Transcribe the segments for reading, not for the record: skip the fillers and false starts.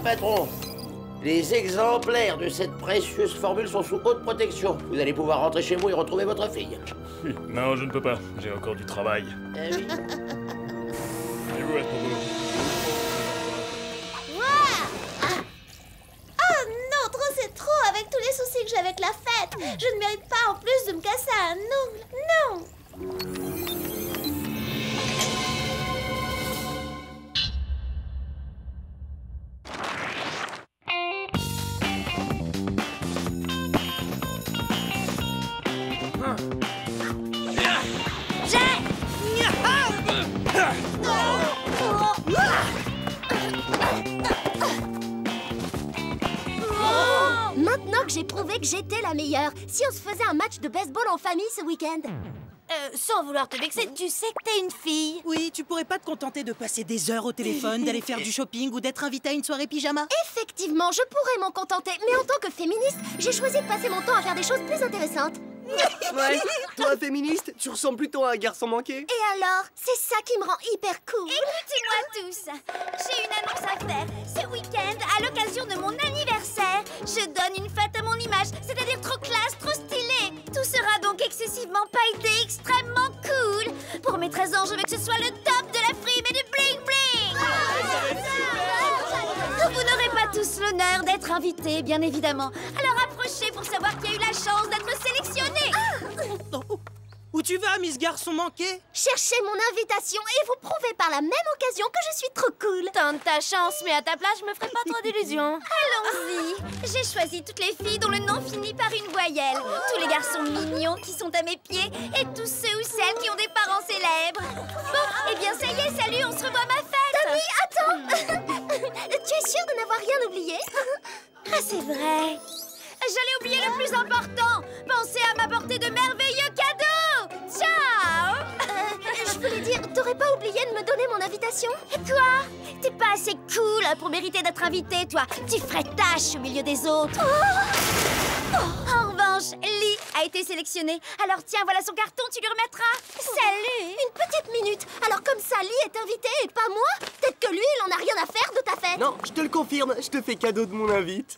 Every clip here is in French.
patron. Les exemplaires de cette précieuse formule sont sous haute protection. Vous allez pouvoir rentrer chez vous et retrouver votre fille. Non, je ne peux pas. J'ai encore du travail. Oui. Et vous, votre boulot? Non, trop c'est trop avec tous les soucis que j'ai avec la fête. Je ne mérite pas en plus de me casser un ongle. Non. Maintenant que j'ai prouvé que j'étais la meilleure, si on se faisait un match de baseball en famille ce week-end? Sans vouloir te vexer, tu sais que t'es une fille. Oui, tu pourrais pas te contenter de passer des heures au téléphone, d'aller faire du shopping ou d'être invitée à une soirée pyjama? Effectivement, je pourrais m'en contenter, mais en tant que féministe, j'ai choisi de passer mon temps à faire des choses plus intéressantes. Ouais, toi féministe, tu ressembles plutôt à un garçon manqué. Et alors, c'est ça qui me rend hyper cool. Écoutez-moi tous, j'ai une annonce à faire. Ce week-end, à l'occasion de mon anniversaire, je donne une fête à mon image, c'est-à-dire trop classe, trop stylée. Tout sera donc excessivement pailleté, extrêmement cool. Pour mes 13 ans, je veux que ce soit le top de la frime et du bling-bling. Vous n'aurez pas tous l'honneur d'être invités, bien évidemment. Alors approchez pour savoir qui a eu la chance d'être sélectionné. Où tu vas, Miss Garçon Manqué? Cherchez mon invitation et vous prouvez par la même occasion que je suis trop cool. Tente ta chance, mais à ta place, je me ferai pas trop d'illusions. Allons-y. J'ai choisi toutes les filles dont le nom finit par une voyelle. Tous les garçons mignons qui sont à mes pieds et tous ceux ou celles qui ont des parents célèbres. Bon, eh bien ça y est, salut, on se revoit à ma fête. Tammy, attends. Tu es sûre de n'avoir rien oublié? Ah, c'est vrai. J'allais oublier le plus important. Pensez à m'apporter de merveilleux cadeaux. Ciao. Je voulais dire, t'aurais pas oublié de me donner mon invitation? Et quoi? T'es pas assez cool pour mériter d'être invité, toi. Tu ferais tâche au milieu des autres. En revanche, Lee a été sélectionnée. Alors tiens, voilà son carton, tu lui remettras. Salut. Une petite minute. Alors comme ça, Lee est invité et pas moi? Peut-être que lui, il en a rien à faire de ta fête. Non, je te le confirme, je te fais cadeau de mon invite.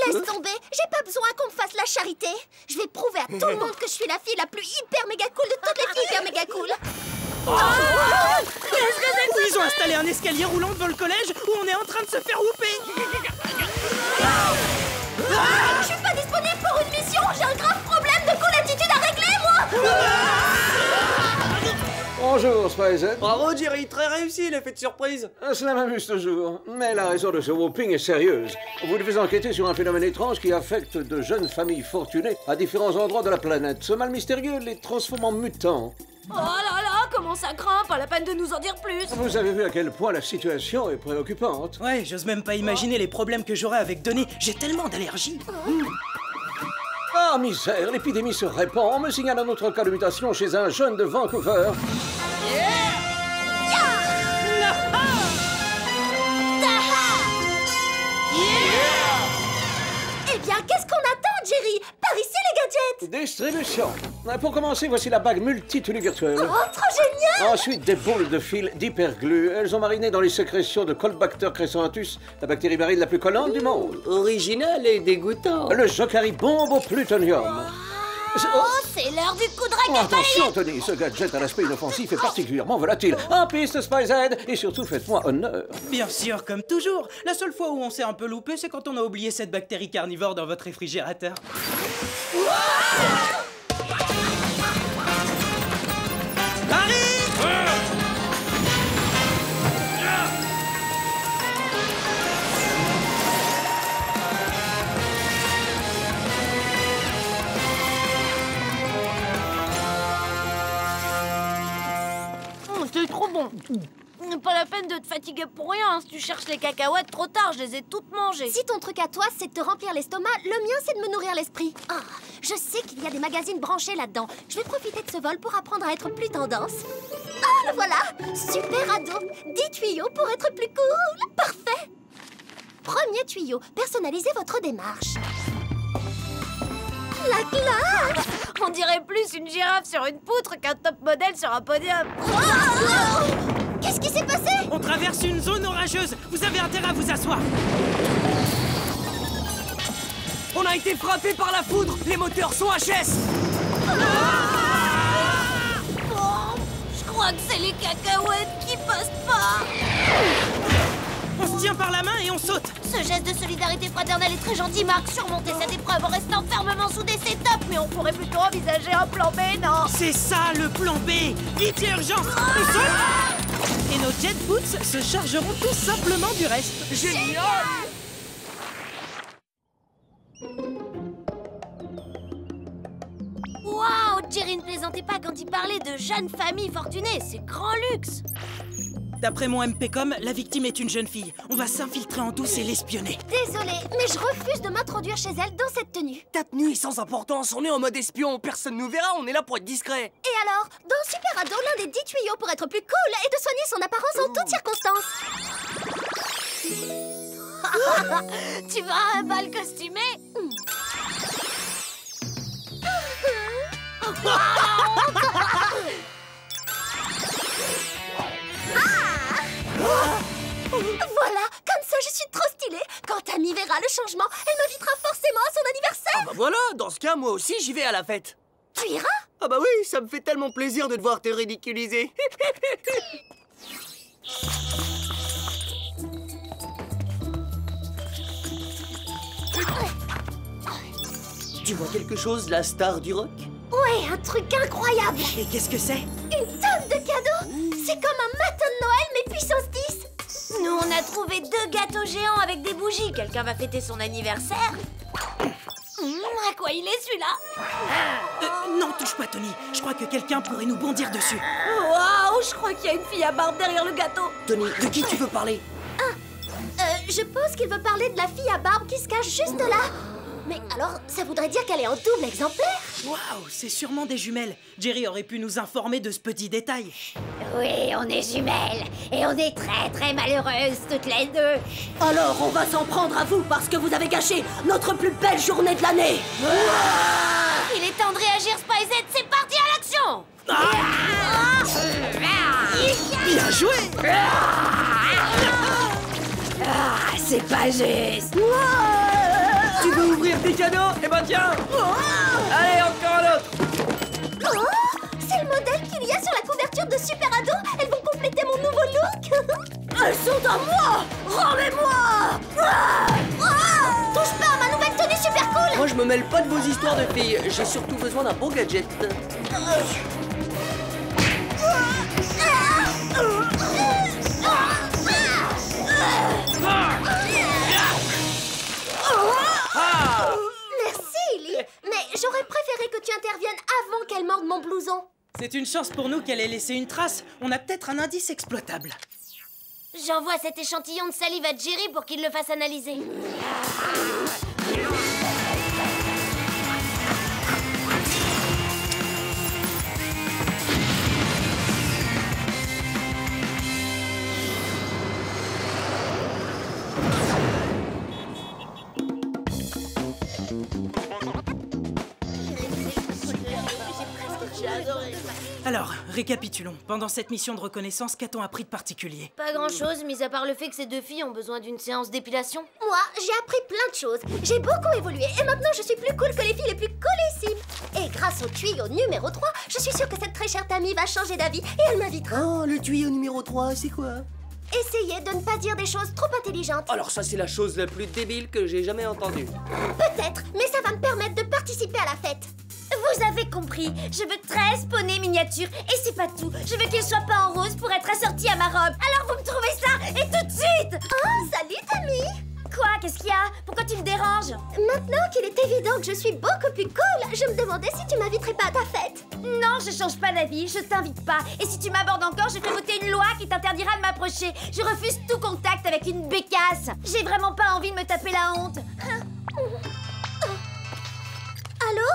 Laisse tomber, j'ai pas besoin qu'on me fasse la charité. Je vais prouver à tout le monde que je suis la fille la plus hyper méga cool de toutes les filles hyper méga cool. Ils ont installé un escalier roulant devant le collège où on est en train de se faire whooper. Je suis pas disponible pour une mission, j'ai un grave problème de cool attitude à régler, moi. Bonjour, Spice. Bravo Jerry, très réussi l'effet de surprise. Cela m'amuse toujours. Mais la raison de ce whooping est sérieuse. Vous devez enquêter sur un phénomène étrange qui affecte de jeunes familles fortunées à différents endroits de la planète. Ce mal mystérieux les transforme en mutants. Oh là là, comment ça craint, pas la peine de nous en dire plus. Vous avez vu à quel point la situation est préoccupante. Ouais, j'ose même pas imaginer les problèmes que j'aurais avec Denis. J'ai tellement d'allergies. Ah, misère, l'épidémie se répand. On me signale un autre cas de mutation chez un jeune de Vancouver. Eh bien, qu'est-ce qu'on attend, Jerry? Par ici, les gadgets. Distribution. Pour commencer, voici la bague multitenue virtuelle. Oh, trop génial. Ensuite, des boules de fil d'hyperglue. Elles ont mariné dans les sécrétions de Colbacter crescentus, la bactérie marine la plus collante du monde. Original et dégoûtant. Le Jokari bombe au plutonium. Oh, c'est l'heure du coup de raquette. Attention, Tony, ce gadget à l'aspect inoffensif est particulièrement volatile. En piste, Spicehead, et surtout faites-moi honneur. Bien sûr, comme toujours. La seule fois où on s'est un peu loupé, c'est quand on a oublié cette bactérie carnivore dans votre réfrigérateur. C'est trop bon. Pas la peine de te fatiguer pour rien. Si tu cherches les cacahuètes trop tard, je les ai toutes mangées. Si ton truc à toi, c'est de te remplir l'estomac, le mien, c'est de me nourrir l'esprit. Ah, je sais qu'il y a des magazines branchés là-dedans. Je vais profiter de ce vol pour apprendre à être plus tendance. Ah, le voilà. Super ado. 10 tuyaux pour être plus cool. Parfait. Premier tuyau, personnalisez votre démarche. La classe. On dirait plus une girafe sur une poutre qu'un top modèle sur un podium. Qu'est-ce qui s'est passé? On traverse une zone orageuse. Vous avez intérêt à vous asseoir. On a été frappé par la foudre. Les moteurs sont HS. Je crois que c'est les cacahuètes qui passent pas. On se tient par la main et on saute. Ce geste de solidarité fraternelle est très gentil, Marc. Surmonter cette épreuve en restant fermement soudés, c'est top. Mais on pourrait plutôt envisager un plan B, non? C'est ça le plan B. Vite, il y a urgence. On saute. Et nos jet boots se chargeront tout simplement du reste. Génial. Waouh, Jerry ne plaisantait pas quand il parlait de jeunes familles fortunées. C'est grand luxe. D'après mon MPcom, la victime est une jeune fille. On va s'infiltrer en douce et l'espionner. Désolée, mais je refuse de m'introduire chez elle dans cette tenue. Ta tenue est sans importance. On est en mode espion. Personne nous verra. On est là pour être discret. Et alors, dans Super Ado, l'un des 10 tuyaux pour être plus cool est de soigner son apparence en toutes circonstances. Tu vas à un bal costumé? Voilà, comme ça je suis trop stylée. Quand Tammy verra le changement, elle m'invitera forcément à son anniversaire. Ah bah voilà, dans ce cas, moi aussi, j'y vais à la fête. Tu iras? Ah bah oui, ça me fait tellement plaisir de te voir te ridiculiser. Tu vois quelque chose, la star du rock? Ouais, un truc incroyable. Et qu'est-ce que c'est? Une tonne de cadeaux. C'est comme un matin de Noël, mais puissance 10. Nous, on a trouvé 2 gâteaux géants avec des bougies. Quelqu'un va fêter son anniversaire? À quoi il est celui-là? Non, touche pas, Tony. Je crois que quelqu'un pourrait nous bondir dessus. Waouh, je crois qu'il y a une fille à barbe derrière le gâteau. Tony, de qui tu veux parler? Je pense qu'il veut parler de la fille à barbe qui se cache juste là. Mais alors, ça voudrait dire qu'elle est en double exemplaire? Waouh, c'est sûrement des jumelles. Jerry aurait pu nous informer de ce petit détail. Oui, on est jumelles. Et on est très très malheureuses toutes les deux. Alors, on va s'en prendre à vous parce que vous avez gâché notre plus belle journée de l'année. Il est temps de réagir, Spy Z. C'est parti à l'action! Bien joué! Ah, c'est pas juste. Tu veux ouvrir tes cadeaux? Eh ben tiens. Allez, encore un autre. Oh, c'est le modèle qu'il y a sur la couverture de Super Ado. Elles vont compléter mon nouveau look. Elles sont à moi. Rendez-moi. Touche pas à ma nouvelle tenue super cool. Moi, je me mêle pas de vos histoires de filles. J'ai surtout besoin d'un beau gadget. Merci, Ellie. Mais j'aurais préféré que tu interviennes avant qu'elle morde mon blouson. C'est une chance pour nous qu'elle ait laissé une trace. On a peut-être un indice exploitable. J'envoie cet échantillon de salive à Jerry pour qu'il le fasse analyser. Alors, récapitulons. Pendant cette mission de reconnaissance, qu'a-t-on appris de particulier? Pas grand-chose, mis à part le fait que ces 2 filles ont besoin d'une séance d'épilation. Moi, j'ai appris plein de choses. J'ai beaucoup évolué et maintenant je suis plus cool que les filles les plus cool ici. Et grâce au tuyau numéro 3, je suis sûre que cette très chère Tammy va changer d'avis et elle m'invitera. Oh, le tuyau numéro 3, c'est quoi? Essayez de ne pas dire des choses trop intelligentes. Alors ça, c'est la chose la plus débile que j'ai jamais entendue. Peut-être, mais ça va me permettre de participer à la fête. Vous avez compris. Je veux 13 poneys miniatures. Et c'est pas tout. Je veux qu'ils soient peints en rose pour être assortis à ma robe. Alors vous me trouvez ça et tout de suite. Oh, salut Tammy. Quoi? Qu'est-ce qu'il y a? Pourquoi tu me déranges? Maintenant qu'il est évident que je suis beaucoup plus cool, je me demandais si tu m'inviterais pas à ta fête. Non, je change pas d'avis, je t'invite pas. Et si tu m'abordes encore, je fais voter une loi qui t'interdira de m'approcher. Je refuse tout contact avec une bécasse. J'ai vraiment pas envie de me taper la honte. Allô?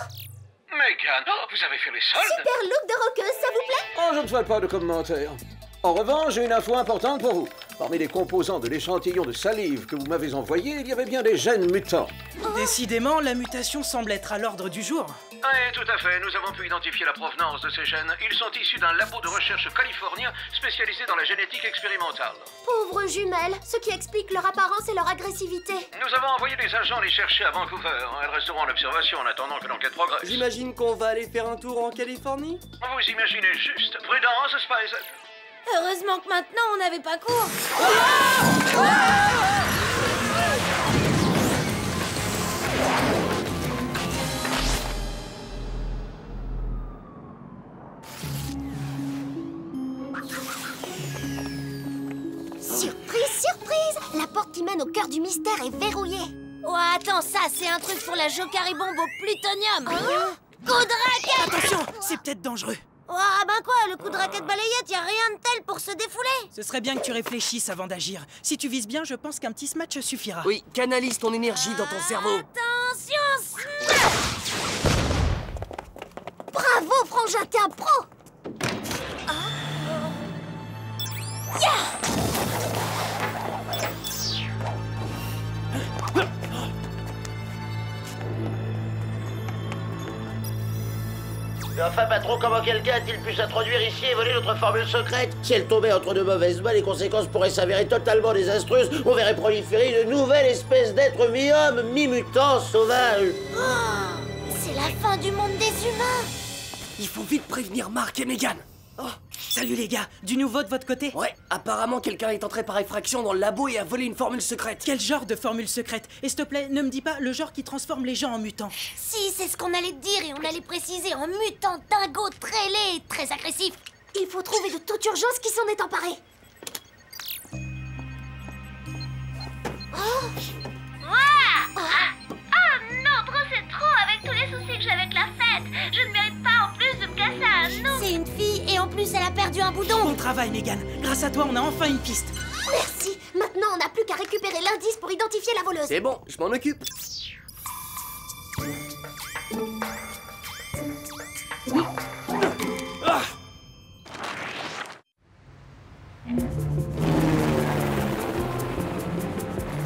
Megan, vous avez fait les soldes? Super look de rockeuse, ça vous plaît? Oh, je ne ferai pas de commentaires. En revanche, j'ai une info importante pour vous. Parmi les composants de l'échantillon de salive que vous m'avez envoyé, il y avait bien des gènes mutants. Décidément, la mutation semble être à l'ordre du jour. Oui, tout à fait. Nous avons pu identifier la provenance de ces gènes. Ils sont issus d'un labo de recherche californien spécialisé dans la génétique expérimentale. Pauvres jumelles, ce qui explique leur apparence et leur agressivité. Nous avons envoyé des agents les chercher à Vancouver. Elles resteront en observation en attendant que l'enquête progresse. J'imagine qu'on va aller faire un tour en Californie. Vous imaginez juste. Prudence, Spice. Heureusement que maintenant, on n'avait pas cours. Surprise, surprise! La porte qui mène au cœur du mystère est verrouillée. Oh, attends, ça, c'est un truc pour la jocaribombe au plutonium. Coup de raquette! Attention, c'est peut-être dangereux. Oh, ah ben quoi, le coup de raquette balayette, y a rien de tel pour se défouler. Ce serait bien que tu réfléchisses avant d'agir. Si tu vises bien, je pense qu'un petit smash suffira. Oui, canalise ton énergie dans ton cerveau. Attention, smash! Bravo, Frangin, t'es un pro! Mais enfin, patron, comment quelqu'un a-t-il pu s'introduire ici et voler notre formule secrète? Si elle tombait entre de mauvaises mains, les conséquences pourraient s'avérer totalement désastreuses. On verrait proliférer une nouvelle espèce d'être mi-homme, mi-mutant, sauvage. C'est la fin du monde des humains. Il faut vite prévenir Mark et Megan. Oh, salut les gars, du nouveau de votre côté? Ouais, apparemment quelqu'un est entré par effraction dans le labo et a volé une formule secrète. Quel genre de formule secrète? Et s'il te plaît, ne me dis pas le genre qui transforme les gens en mutants. Si, c'est ce qu'on allait te dire et on allait préciser en mutant dingo très laid et très agressif. Il faut trouver de toute urgence qui s'en est emparé. Non, trop c'est trop avec tous les soucis que j'ai avec la fête. Je ne mérite pas en plus de me casser un os. C'est une fille et en plus elle a perdu un boudon. Bon travail, Megan. Grâce à toi, on a enfin une piste. Merci. Maintenant, on n'a plus qu'à récupérer l'indice pour identifier la voleuse. C'est bon, je m'en occupe.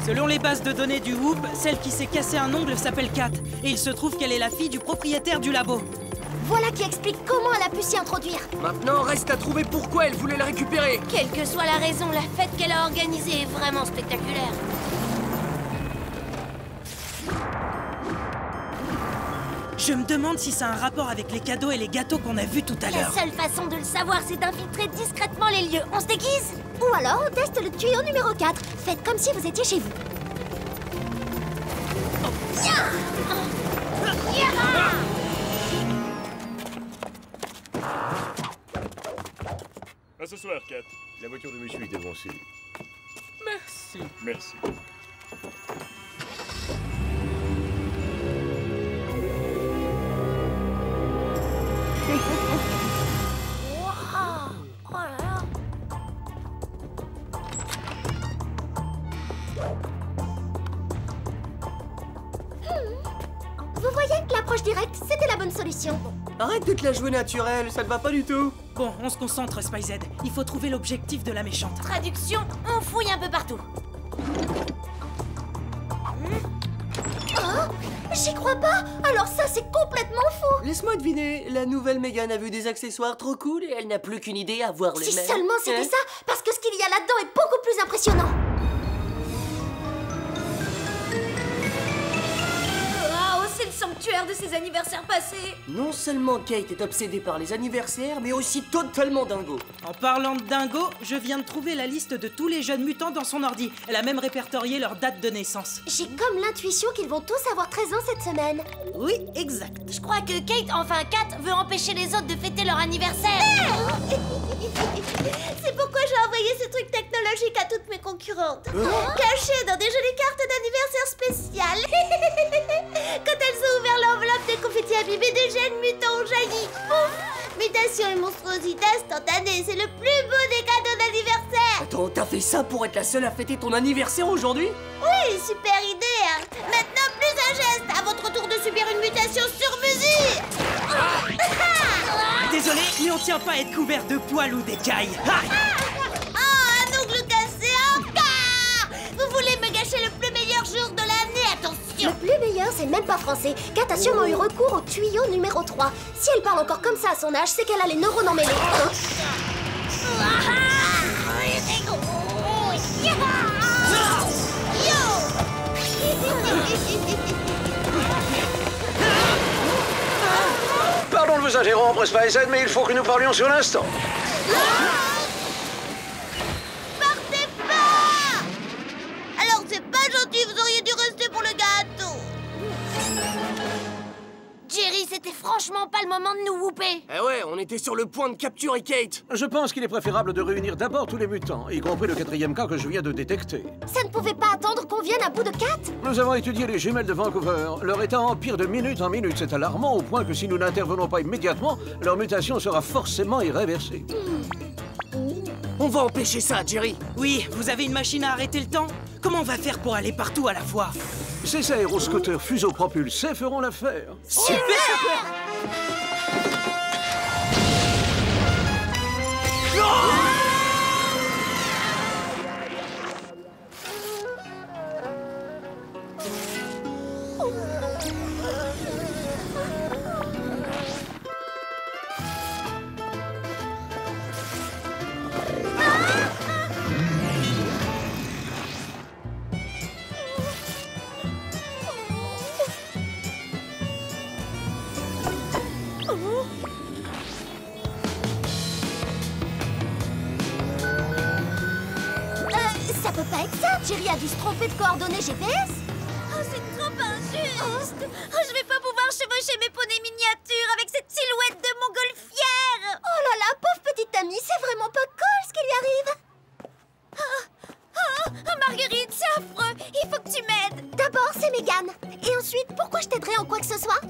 Selon les bases de données du Whoop, celle qui s'est cassé un ongle s'appelle Kat. Et il se trouve qu'elle est la fille du propriétaire du labo. Voilà qui explique comment elle a pu s'y introduire. Maintenant, reste à trouver pourquoi elle voulait la récupérer. Quelle que soit la raison, la fête qu'elle a organisée est vraiment spectaculaire. Je me demande si ça a un rapport avec les cadeaux et les gâteaux qu'on a vus tout à La l'heure. seule façon de le savoir, c'est d'infiltrer discrètement les lieux. On se déguise? Ou alors, on teste le tuyau numéro 4. Faites comme si vous étiez chez vous. À ce soir, Kat. La voiture de monsieur est devancée. Merci. Merci. Oh là là. Vous voyez que l'approche directe, c'était la bonne solution. Arrête de te la jouer naturelle, ça te va pas du tout. Bon, on se concentre, SpyZ. Il faut trouver l'objectif de la méchante. Traduction, on fouille un peu partout. Oh, j'y crois pas. Alors ça, c'est complètement faux. Laisse-moi deviner, la nouvelle Megan a vu des accessoires trop cool et elle n'a plus qu'une idée à voir les Si mêmes. seulement c'était Hein? ça, parce que ce qu'il y a là-dedans est beaucoup plus impressionnant. Oh, c'est le sanctuaire de ses anniversaires passés. Non seulement Kate est obsédée par les anniversaires, mais aussi totalement dingo. En parlant de dingo, je viens de trouver la liste de tous les jeunes mutants dans son ordi. Elle a même répertorié leur date de naissance. J'ai comme l'intuition qu'ils vont tous avoir 13 ans cette semaine. Oui, exact. Je crois que Kate, enfin Kat, veut empêcher les autres de fêter leur anniversaire. C'est pourquoi j'ai envoyé ce truc technologique à toutes mes concurrentes. Caché dans des jolies cartes d'anniversaire spéciales. Quand elles ont ouvert l'enveloppe de confettis abîmés, des jeunes mutants ont jailli. Pouf! Mutation et monstruosité instantanée, c'est le plus beau des cadeaux d'anniversaire. Attends, t'as fait ça pour être la seule à fêter ton anniversaire aujourd'hui? Oui, super idée, hein. Maintenant, plus un geste. À votre tour de subir une mutation sur mesure. Désolé, mais on tient pas à être couvert de poils ou d'écailles. Ah Oh, un ongle cassé, D'ailleurs, c'est même pas français. Kat a sûrement eu recours au tuyau numéro 3. Si elle parle encore comme ça à son âge, c'est qu'elle a les neurones emmêlés. Pardon de vous interrompre, Spicehead, mais il faut que nous parlions sur l'instant. Partez pas! Alors c'est pas gentil, vous auriez dû rester pour le gâteau. Jerry, c'était franchement pas le moment de nous whooper. Eh ouais, on était sur le point de capturer Kate. Je pense qu'il est préférable de réunir d'abord tous les mutants, y compris le 4e cas que je viens de détecter. Ça ne pouvait pas attendre qu'on vienne à bout de Kat? Nous avons étudié les jumelles de Vancouver. Leur état empire de minute en minute. C'est alarmant au point que si nous n'intervenons pas immédiatement, leur mutation sera forcément irréversible. On va empêcher ça, Jerry. Oui, vous avez une machine à arrêter le temps? Comment on va faire pour aller partout à la fois? Ces aéroscooters fuseau-propulsés feront l'affaire. Super! Ça peut pas être ça. Jerry a dû se tromper de coordonnées GPS. Oh, c'est trop injuste. Oh, je vais pas pouvoir chevaucher mes poneys miniatures avec cette silhouette de montgolfière. Oh là là, pauvre petite amie, c'est vraiment pas cool ce qui lui arrive. Oh, Marguerite, c'est affreux. Il faut que tu m'aides. D'abord, c'est Megan. Et ensuite, pourquoi je t'aiderais en quoi que ce soit?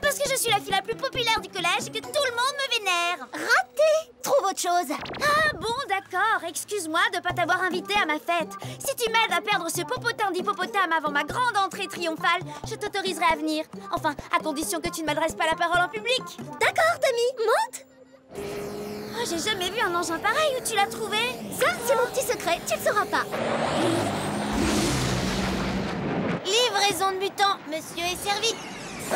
Parce que je suis la fille la plus populaire du collège et que tout le monde me vénère. Raté! Trouve autre chose. Ah bon, d'accord. Excuse-moi de pas t'avoir invité à ma fête. Si tu m'aides à perdre ce popotin d'hippopotame avant ma grande entrée triomphale, je t'autoriserai à venir. Enfin, à condition que tu ne m'adresses pas la parole en public. D'accord, Tammy, monte. Oh, j'ai jamais vu un engin pareil. Où tu l'as trouvé? Ça, c'est mon petit secret, tu le sauras pas. Livraison de mutants, monsieur est servi.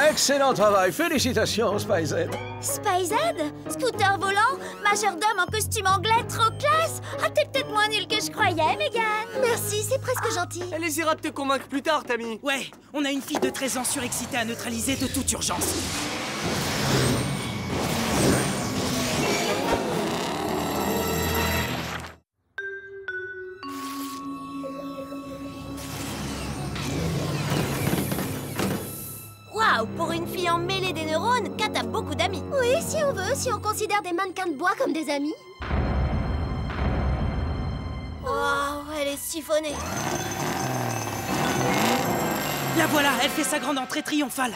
Excellent travail, félicitations, Spicehead. Spicehead? Scooter volant? Majordome en costume anglais, trop classe? Ah, t'es peut-être moins nul que je croyais, Megan. Merci, c'est presque gentil. Elle essaiera de te convaincre plus tard, Tammy. Ouais, on a une fille de 13 ans surexcitée à neutraliser de toute urgence. Waouh, pour une fille emmêlée des neurones, Kat a beaucoup d'amis. Oui, si on veut, si on considère des mannequins de bois comme des amis. Waouh, elle est siphonnée. La voilà, elle fait sa grande entrée triomphale.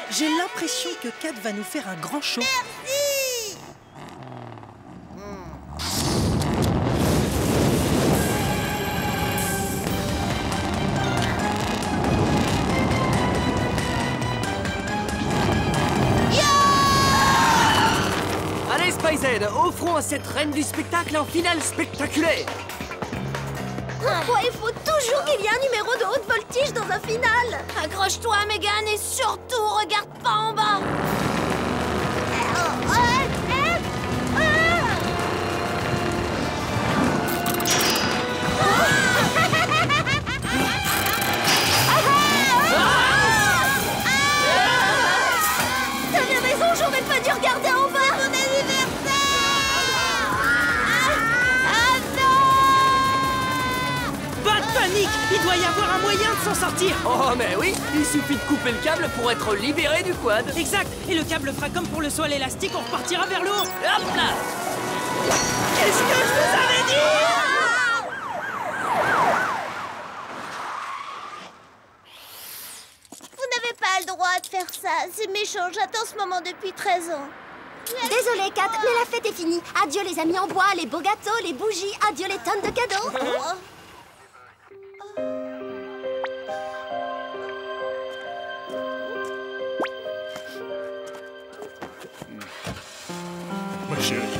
J'ai l'impression que Kat va nous faire un grand show. Merci. Allez, Spicehead, offrons à cette reine du spectacle un final spectaculaire. Pourquoi il faut toujours qu'il y ait un numéro de haute voltige dans un final? Accroche-toi, Megan, et surtout, regarde pas en bas. T'avais raison, j'aurais pas dû regarder en bas. Mon anniversaire! Ah non! Pas de panique, il doit y avoir un moyen de s'en sortir. Oh, mais oui, il suffit de couper le câble pour être libéré du quad. Exact, et le câble fera comme pour le saut à l'élastique, on repartira vers le haut. Hop là! Qu'est-ce que je vous avais dit? Vous n'avez pas le droit de faire ça. C'est méchant, j'attends ce moment depuis 13 ans. Désolée, Kat, mais la fête est finie. Adieu les amis en bois, les beaux gâteaux, les bougies, adieu les tonnes de cadeaux. Ma chérie.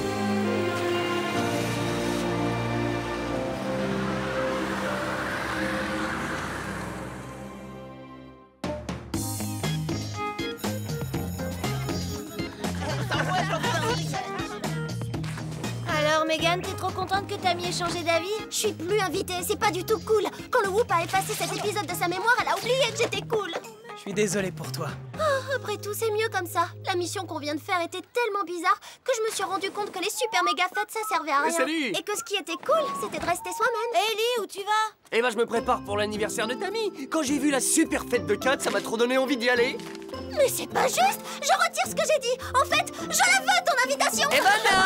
Suzanne, t'es trop contente que Tammy ait changé d'avis? Je suis plus invitée, c'est pas du tout cool. Quand le Whoop a effacé cet épisode de sa mémoire, elle a oublié que j'étais cool. Je suis désolé pour toi. Après tout, c'est mieux comme ça. La mission qu'on vient de faire était tellement bizarre que je me suis rendu compte que les super méga fêtes, ça servait à rien. Salut! Et que ce qui était cool, c'était de rester soi-même. Ellie, où tu vas? Eh ben, je me prépare pour l'anniversaire de Tammy. Quand j'ai vu la super fête de Kat, ça m'a trop donné envie d'y aller. Mais c'est pas juste. Je retire ce que j'ai dit. En fait, je la veux, ton invitation. Eh ben non!